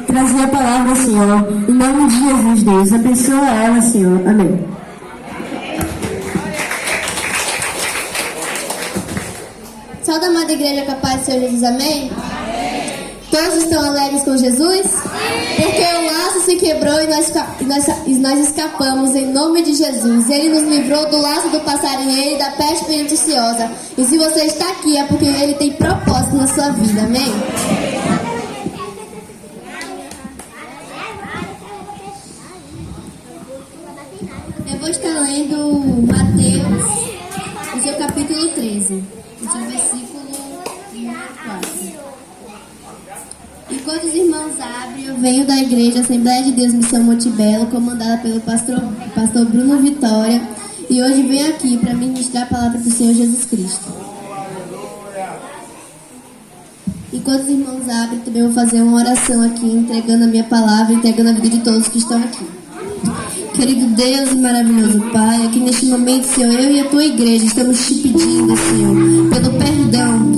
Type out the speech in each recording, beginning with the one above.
trazer a palavra, Senhor. Em nome de Jesus, Deus. Abençoa ela, Senhor. Amém. Saúde, amada igreja, com a paz do Senhor Jesus, amém? Todos estão alegres com Jesus? Porque o laço se quebrou e nós escapamos em nome de Jesus. Ele nos livrou do laço do passarinheiro e da peste perniciosa. E se você está aqui é porque Ele tem propósito na sua vida, amém? Eu vou estar lendo Mateus, no seu capítulo 13, no seu versículo 4. Enquanto os irmãos abrem, eu venho da igreja Assembleia de Deus Missão Montebello, comandada pelo pastor Bruno Vitória, e hoje venho aqui para ministrar a palavra do Senhor Jesus Cristo. Enquanto os irmãos abrem, também vou fazer uma oração aqui, entregando a minha palavra, entregando a vida de todos que estão aqui. Querido Deus e maravilhoso Pai, aqui neste momento, Senhor, eu e a Tua igreja estamos te pedindo, Senhor, pelo perdão,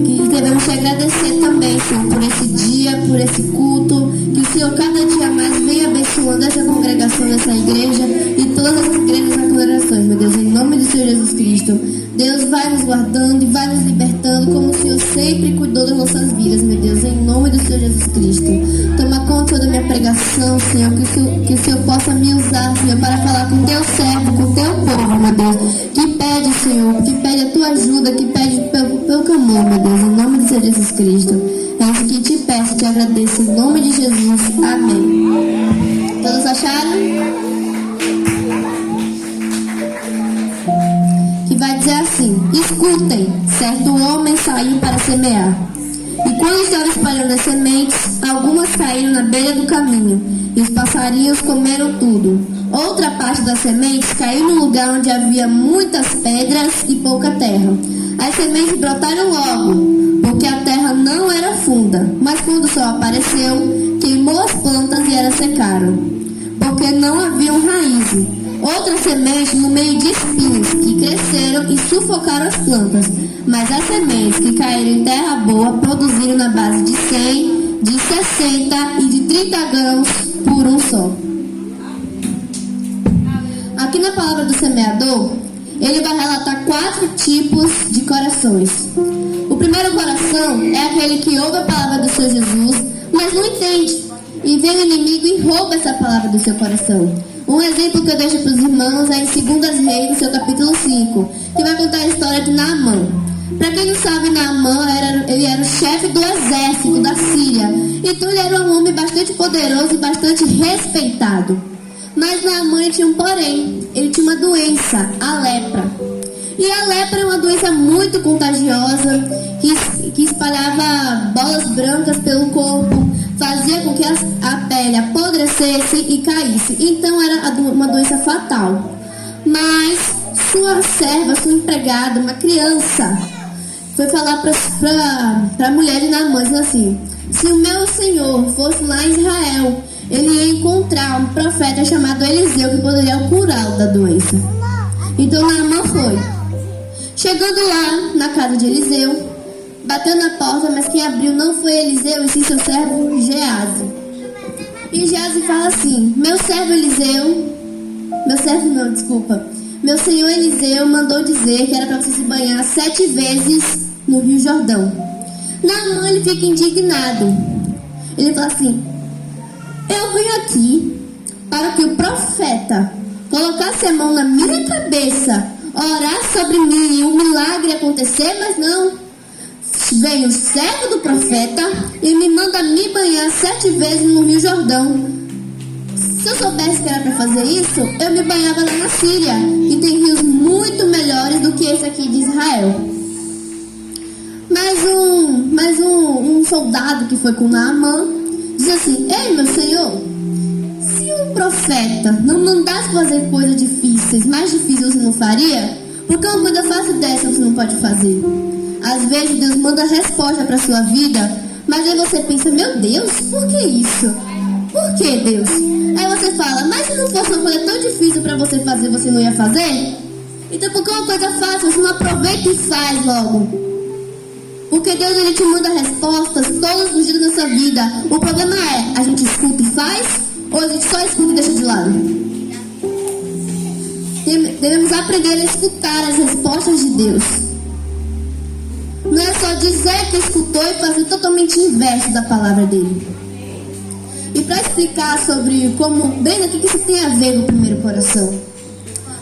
que devemos te agradecer também, Senhor, por esse dia, por esse culto, que o Senhor cada dia mais venha abençoando essa congregação, essa igreja e todas as igrejas e congregações, meu Deus, em nome do Senhor Jesus Cristo. Deus vai nos guardando e vai nos libertando, como o Senhor sempre cuidou das nossas vidas, meu Deus, em nome do Senhor Jesus Cristo. Toma conta da minha pregação, Senhor, que o Senhor possa me usar, Senhor, para falar com teu servo, com teu povo, meu Deus, que pede, Senhor, que pede a tua ajuda, que pede pelo clamor, meu Deus, em nome do Senhor Jesus Cristo. É isso que te peço, te agradeço, em nome de Jesus. Amém. Todos acharam? Que vai dizer assim: escutem, certo homem saiu para semear. E quando estava espalhando as sementes, algumas caíram na beira do caminho, e os passarinhos comeram tudo. Outra parte das sementes caiu no lugar onde havia muitas pedras e pouca terra. As sementes brotaram logo, porque a terra não era funda, mas quando o sol apareceu, queimou as plantas e elas secaram, porque não haviam raízes. Outra semente no meio de espinhos, que cresceram e sufocaram as plantas. Mas as sementes que caíram em terra boa produziram na base de 100, de 60 e de 30 grãos por um só. Aqui na palavra do semeador, ele vai relatar 4 tipos de corações. O primeiro coração é aquele que ouve a palavra do Senhor Jesus, mas não entende. E vem o inimigo e rouba essa palavra do seu coração. Um exemplo que eu deixo para os irmãos é em 2 Reis, no seu capítulo 5, que vai contar a história de Naamã. Para quem não sabe, Naamã ele era o chefe do exército da Síria. Então ele era um homem bastante poderoso e bastante respeitado. Mas Naamã tinha um porém. Ele tinha uma doença, a lepra. E a lepra é uma doença muito contagiosa, que espalhava bolas brancas pelo corpo, fazia com que a pele apodrecesse e caísse. Então era uma doença fatal. Mas sua serva, sua empregada, uma criança, foi falar para a mulher de Naamã, dizendo assim: se o meu senhor fosse lá em Israel, ele ia encontrar um profeta chamado Eliseu que poderia curá-lo da doença. Então Naamã foi. Chegando lá na casa de Eliseu, bateu na porta, mas quem abriu não foi Eliseu, e sim seu servo Geazi. E Geazi fala assim: meu senhor Eliseu mandou dizer que era para você se banhar 7 vezes no Rio Jordão. Naamã, ele fica indignado. Ele fala assim: eu vim aqui para que o profeta colocasse a mão na minha cabeça, orar sobre mim e um milagre acontecer, mas não. Vem o servo do profeta e me manda me banhar 7 vezes no Rio Jordão. Se eu soubesse que era para fazer isso, eu me banhava lá na Síria, e tem rios muito melhores do que esse aqui de Israel. Mas um soldado que foi com Naamã diz assim: ei, meu senhor, se um profeta não mandasse fazer coisas difíceis, mais difíceis você não faria? Porque uma coisa fácil dessa você não pode fazer. Às vezes Deus manda resposta para sua vida, mas aí você pensa: meu Deus, por que isso? Por que, Deus? Aí você fala: mas se não fosse uma coisa tão difícil para você fazer, você não ia fazer? Então, porque é uma coisa fácil, você não aproveita e faz logo. Porque Deus, ele te manda respostas todos os dias da sua vida. O problema é, a gente ou a gente só escuta e deixa de lado? Devemos aprender a escutar as respostas de Deus. Não é só dizer que escutou e fazer totalmente o inverso da palavra dele. E para explicar sobre como, bem, o que isso tem a ver com o primeiro coração?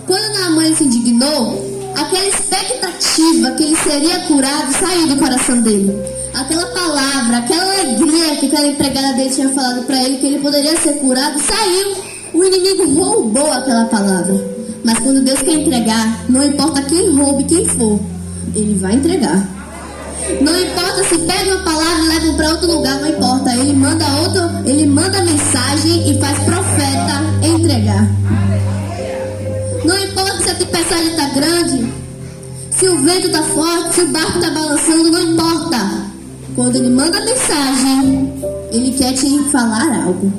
Quando Naamã se indignou, aquela expectativa que ele seria curado saiu do coração dele. Aquela palavra, aquela alegria que aquela empregada dele tinha falado para ele, que ele poderia ser curado, saiu. O inimigo roubou aquela palavra. Mas quando Deus quer entregar, não importa quem roube, quem for, ele vai entregar. Não importa se pega uma palavra e leva para outro lugar, não importa. Ele manda mensagem e faz profeta entregar. Não importa se a tempestade está grande, se o vento está forte, se o barco está balançando, não importa. Quando ele manda mensagem, ele quer te falar algo.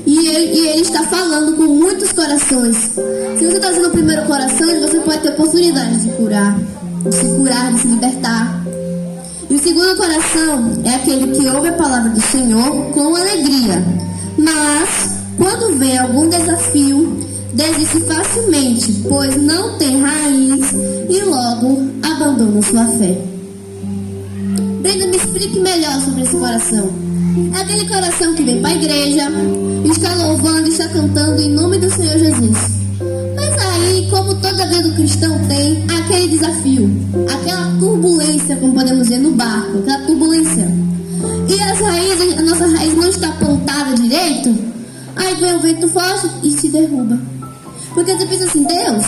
E ele está falando com muitos corações. Se você está sendo o primeiro coração, você pode ter oportunidade de se curar, de se libertar. E o segundo coração é aquele que ouve a palavra do Senhor com alegria, mas quando vem algum desafio, desiste facilmente, pois não tem raiz e logo abandona sua fé. Brenda, me explique melhor sobre esse coração. É aquele coração que vem para a igreja, está louvando, está cantando em nome do Senhor Jesus. Mas aí, como toda vida do cristão tem, aquele desafio, aquela turbulência, como podemos dizer, no barco, aquela turbulência. E a nossa raiz não está plantada direito, aí vem o vento forte e se derruba. Porque você pensa assim, Deus,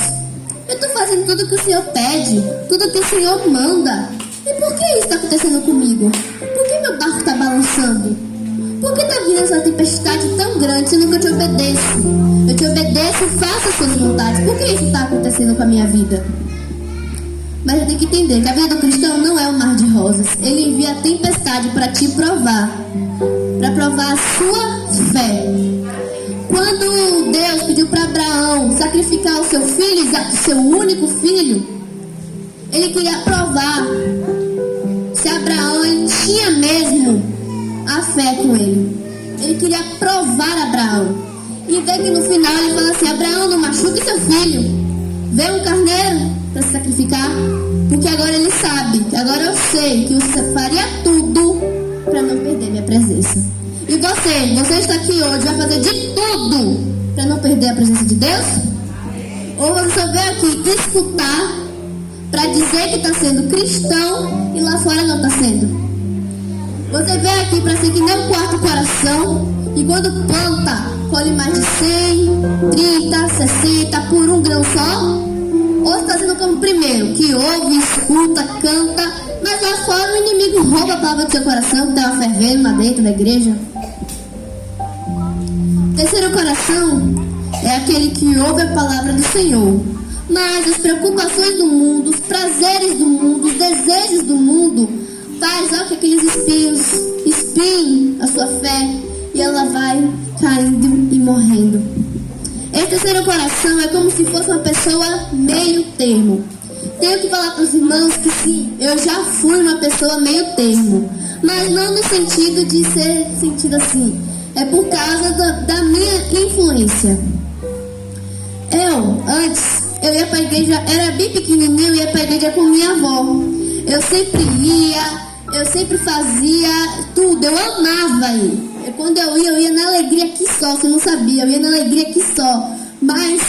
eu estou fazendo tudo que o Senhor pede, tudo que o Senhor manda. E por que isso está acontecendo comigo? Por que meu barco está balançando? Por que está vindo essa tempestade tão grande, sendo que eu te obedeço? Eu te obedeço e faço as suas vontades. Por que isso está acontecendo com a minha vida? Mas eu tenho que entender que a vida do cristão não é um mar de rosas. Ele envia a tempestade para te provar. Para provar a sua fé. Quando Deus pediu para Abraão sacrificar o seu filho, o seu único filho, ele queria provar se Abraão tinha mesmo a fé com ele. Ele queria provar Abraão. E vê que no final ele fala assim, Abraão, não machuque seu filho. Vê um carneiro para se sacrificar. Porque agora ele sabe, que agora eu sei que eu faria tudo para não perder minha presença. E você está aqui hoje, vai fazer de tudo para não perder a presença de Deus? Ou você só veio aqui escutar para dizer que está sendo cristão e lá fora não está sendo? Você veio aqui para ser que nem um quarto coração, e quando planta, colhe mais de 100, 30, 60 por um grão só? Ou você está sendo como o primeiro, que ouve, escuta, canta, mas lá fora o inimigo rouba a palavra do seu coração, que estava fervendo lá dentro da igreja? Terceiro coração é aquele que ouve a palavra do Senhor, mas as preocupações do mundo, os prazeres do mundo, os desejos do mundo faz que aqueles espinhos espinhem a sua fé e ela vai caindo e morrendo. Esse terceiro coração é como se fosse uma pessoa meio termo. Tenho que falar para os irmãos que sim, eu já fui uma pessoa meio termo, mas não no sentido de ser sentido assim. É por causa da minha influência. Eu ia para a igreja, era bem pequenininho, eu ia para a igreja com minha avó. Eu sempre ia, eu sempre fazia tudo, eu amava ir. Quando eu ia na alegria que só, você não sabia, eu ia na alegria que só. Mas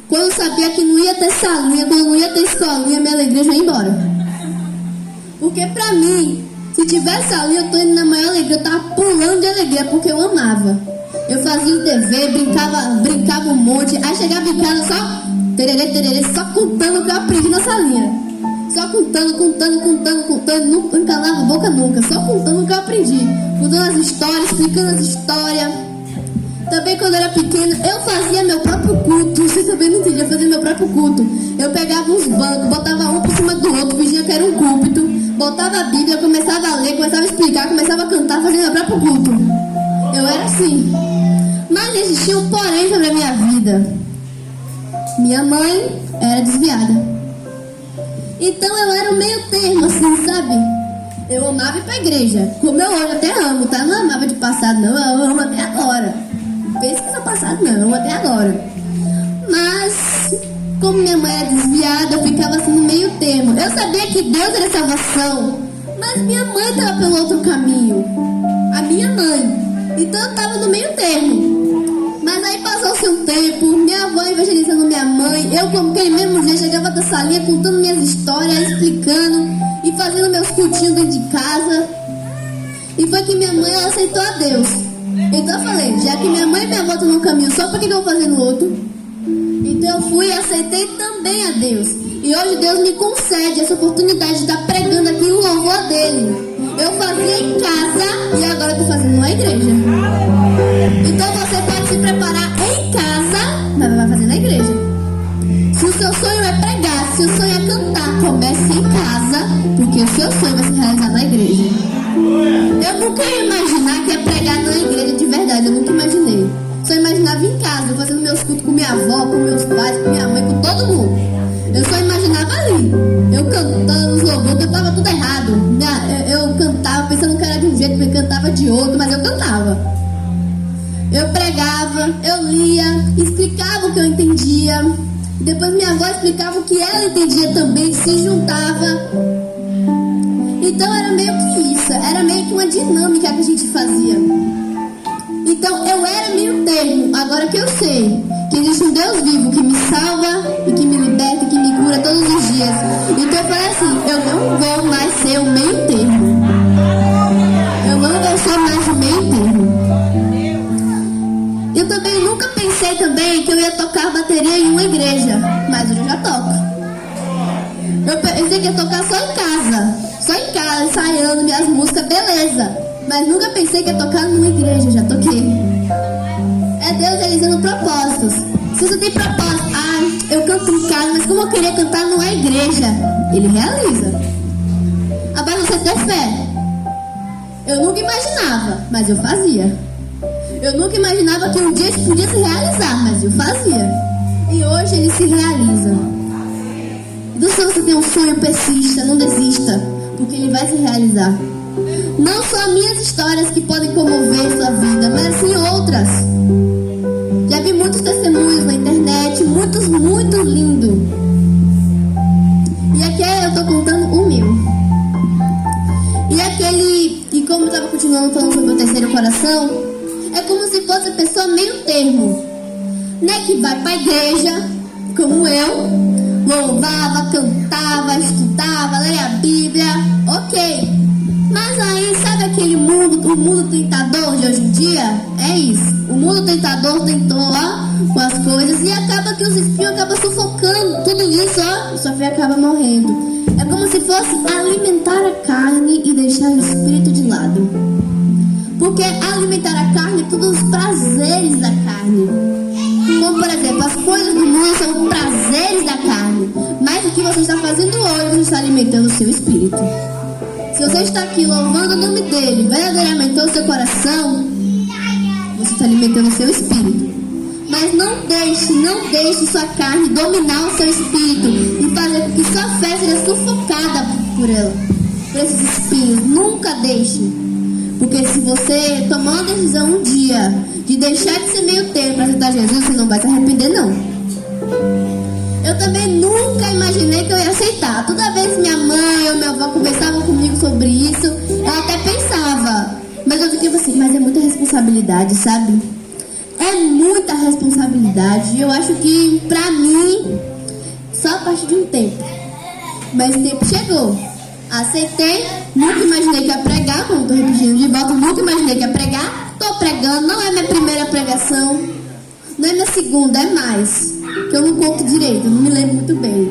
quando eu sabia que não ia ter salinha, quando não ia ter escolinha, minha alegria já ia embora. Porque pra mim, se tivesse salinha, eu tô indo na maior alegria, eu tava pulando de alegria, porque eu amava. Eu fazia o dever, brincava um monte, aí chegava em casa só tererê, só contando o que eu aprendi na salinha. Só contando, não encalava a boca nunca, só contando o que eu aprendi. Contando as histórias, explicando as histórias. Também quando eu era pequena, eu fazia meu próprio culto. Você também não entendia, eu fazia meu próprio culto. Eu pegava uns bancos, botava um por cima do outro, fingia que era um púlpito, botava a Bíblia, começava a ler, começava a explicar, começava a cantar, fazia meu próprio culto. Eu era assim. Mas existia um porém sobre a minha vida. Minha mãe era desviada. Então eu era um meio termo, assim, sabe? Eu amava ir pra igreja, como eu hoje até amo, tá? Não amava de passado, não, eu amo até agora. pesquisa passada não, até agora. Mas, como minha mãe era desviada, eu ficava assim no meio termo. Eu sabia que Deus era salvação, mas minha mãe estava pelo outro caminho. A minha mãe. Então eu estava no meio termo. Mas aí passou-se um tempo, minha avó evangelizando minha mãe, eu como aquele mesmo dia chegava da salinha contando minhas histórias, explicando e fazendo meus cultinhos dentro de casa. E foi que minha mãe ela aceitou a Deus. Então eu falei, já que minha mãe e minha avó estão num caminho só, por que eu vou fazer no outro? Então eu fui e aceitei também a Deus. E hoje Deus me concede essa oportunidade de estar pregando aqui o louvor dele. Eu fazia em casa e agora eu estou fazendo na igreja. Então você pode se preparar em casa, mas vai fazer na igreja. Se o seu sonho é pregar, se o sonho é cantar, comece em casa, porque o seu sonho vai se realizar na igreja. Eu nunca ia imaginar que ia pregar na igreja de verdade, eu nunca imaginei. Só imaginava em casa, fazendo meus cultos com minha avó, com meus pais, com minha mãe, com todo mundo. Eu só imaginava ali, eu cantando os louvores, eu cantava tudo errado. Eu cantava pensando que era de um jeito, eu cantava de outro, mas eu cantava. Eu pregava, eu lia, explicava o que eu entendia. Depois minha avó explicava o que ela entendia também, se juntava. Então era meio que isso, era meio que uma dinâmica que a gente fazia. Então eu era meio termo, agora que eu sei que existe um Deus vivo que me salva e que me liberta e que me cura todos os dias. Então eu falei assim, eu não vou mais ser o meio termo. Eu não vou ser mais o meio termo. Eu também nunca pensei também que eu ia tocar bateria em uma igreja, mas hoje eu já toco. Eu pensei que ia tocar só em casa, ensaiando minhas músicas, beleza. Mas nunca pensei que ia tocar numa igreja, já toquei. É Deus realizando propósitos. Se você tem propósito, eu canto em casa, mas como eu queria cantar numa igreja, Ele realiza. Agora você ter fé. Eu nunca imaginava, mas eu fazia. Eu nunca imaginava que um dia isso podia se realizar, mas eu fazia. E hoje ele se realiza. Então, se você tem um sonho, persista, não desista, porque ele vai se realizar. Não só minhas histórias que podem comover sua vida, mas sim outras. Já vi muitos testemunhos na internet, muitos muito lindos. E aqui eu estou contando o meu. E como eu estava continuando falando sobre o terceiro coração, é como se fosse a pessoa meio termo, né? Que vai para a igreja, como eu, louvava, cantava, estudava, leia a Bíblia, ok. Mas aí, sabe aquele mundo, o mundo tentador de hoje em dia? É isso. O mundo tentador tentou, com as coisas e acaba que os espinhos acabam sufocando tudo isso, e sua fé acaba morrendo. É como se fosse alimentar a carne e deixar o espírito de lado. Porque alimentar a carne é todos os prazeres da carne. Como, por exemplo, as coisas do mundo são prazeres da carne. Mas o que você está fazendo hoje, você está alimentando o seu espírito. Se você está aqui louvando o nome dele, verdadeiramente o seu coração, você está alimentando o seu espírito. Mas não deixe sua carne dominar o seu espírito e fazer com que sua fé seja sufocada por ela, por esses espinhos. Nunca deixe. Porque se você tomar uma decisão um dia de deixar de ser meio termo para aceitar Jesus, você não vai se arrepender, não. Eu também nunca imaginei que eu ia aceitar. Toda vez que minha mãe ou minha avó conversavam comigo sobre isso, eu até pensava. Mas eu ficava assim, mas é muita responsabilidade, sabe? É muita responsabilidade. Eu acho que pra mim, só a partir de um tempo. Mas o tempo chegou. Aceitei, nunca imaginei que ia pregar, como estou repetindo de volta, nunca imaginei que ia pregar. Estou pregando, não é minha primeira pregação, não é minha segunda, é mais. Que eu não conto direito, eu não me lembro muito bem.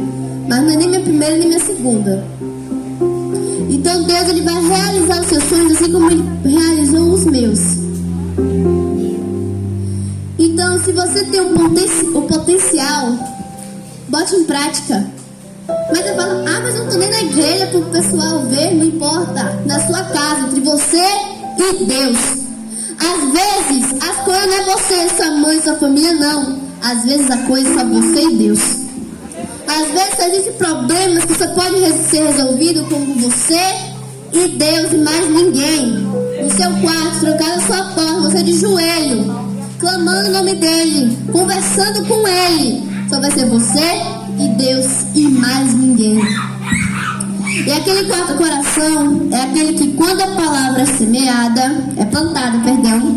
Mas não é nem minha primeira nem minha segunda. Então Deus ele vai realizar os seus sonhos assim como Ele realizou os meus. Então se você tem o potencial, bote em prática. Mas eu falo, mas eu não estou nem na igreja para o pessoal ver, não importa. Na sua casa, entre você e Deus. Às vezes, as coisas não é você, sua mãe, sua família, não. Às vezes a coisa é só você e Deus. Às vezes existem problemas que só podem ser resolvidos como você e Deus e mais ninguém. No seu quarto, trancado na sua porta, você de joelho, clamando clamando o nome dele, conversando com ele. Só vai ser você e Deus e mais ninguém. E aquele quarto coração é aquele que, quando a palavra é semeada, é plantada, perdão,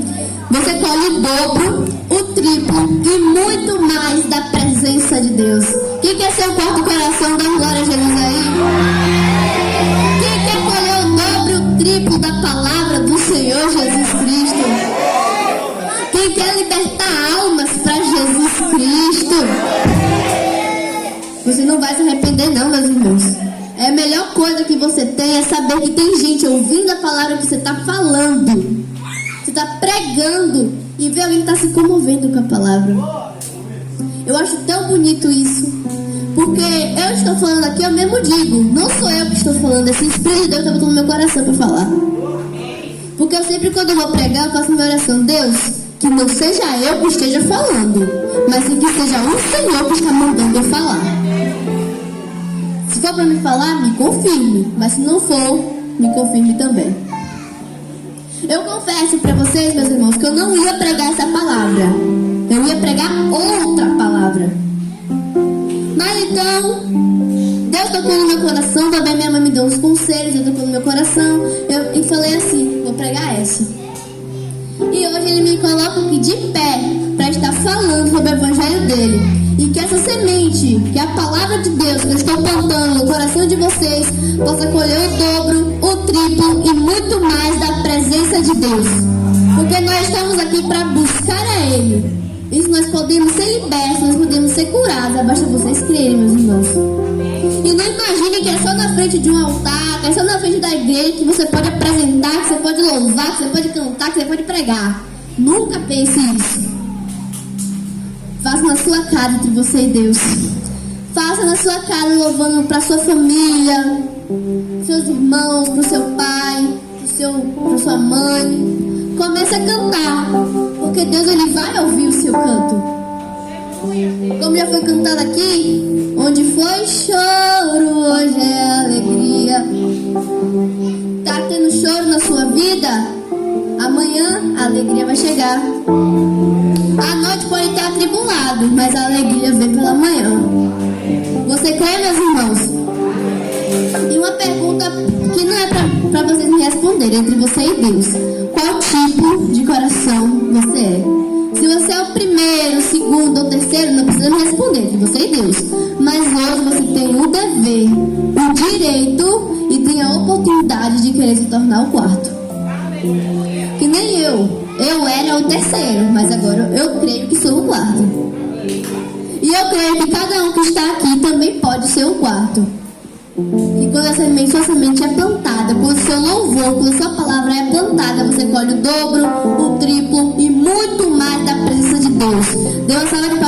você colhe o dobro, o triplo e muito mais da presença de Deus. Quem quer ser o quarto coração? Dá glória a Jesus aí. Quem quer colher o dobro, o triplo da palavra do Senhor Jesus Cristo? Quem quer libertar almas para Jesus Cristo? Você não vai se arrepender não, meus irmãos. É a melhor coisa que você tem é saber que tem gente ouvindo a palavra que você está falando. Você está pregando e vê alguém que está se comovendo com a palavra. Eu acho tão bonito isso. Porque eu estou falando aqui, eu mesmo digo, não sou eu que estou falando, esse Espírito de Deus está botando no meu coração para falar. Porque eu sempre, quando eu vou pregar, eu faço minha oração: Deus, que não seja eu que esteja falando, mas que seja o Senhor que está mandando eu falar. Se for para me falar, me confirme. Mas se não for, me confirme também. Eu confesso para vocês, meus irmãos, que eu não ia pregar essa palavra. Eu ia pregar outra palavra. Mas então, Deus tocou no meu coração. Também minha mãe me deu uns conselhos. Ele tocou no meu coração. Eu falei assim: vou pregar essa. E hoje ele me coloca aqui de pé para estar falando sobre o evangelho dele. E que essa semente, que a palavra de Deus que eu estou plantando no coração de vocês, possa colher o dobro, o triplo e muito mais da presença de Deus. Porque nós estamos aqui para buscar a Ele. Isso nós podemos ser libertos, nós podemos ser curados. Basta vocês crerem, meus irmãos. E não imaginem que é só na frente de um altar, que é só na frente da igreja que você pode apresentar, que você pode louvar, que você pode cantar, que você pode pregar. Nunca pense isso. Faça na sua casa entre você e Deus. Faça na sua casa louvando para sua família, seus irmãos, para o seu pai, para sua mãe. Comece a cantar, porque Deus ele vai ouvir o seu canto. Como já foi cantado aqui, onde foi choro, hoje é alegria. Tá tendo choro na sua vida? Amanhã a alegria vai chegar. A noite pode estar atribulado, mas a alegria vem pela manhã. Você crê, meus irmãos? E uma pergunta que não é para vocês me responderem, entre você e Deus: qual tipo de coração você é? Se você é o primeiro, o segundo ou terceiro, não precisa me responder, entre você e Deus. Mas hoje você tem o dever, o direito e tem a oportunidade de querer se tornar o quarto. Que nem eu. Eu era o terceiro, mas agora eu creio que sou o quarto. E eu creio que cada um que está aqui também pode ser o quarto. E quando sua semente é plantada, quando o seu louvor, quando a sua palavra é plantada, você colhe o dobro, o triplo e muito mais da presença de Deus. Dê uma salva de palmas.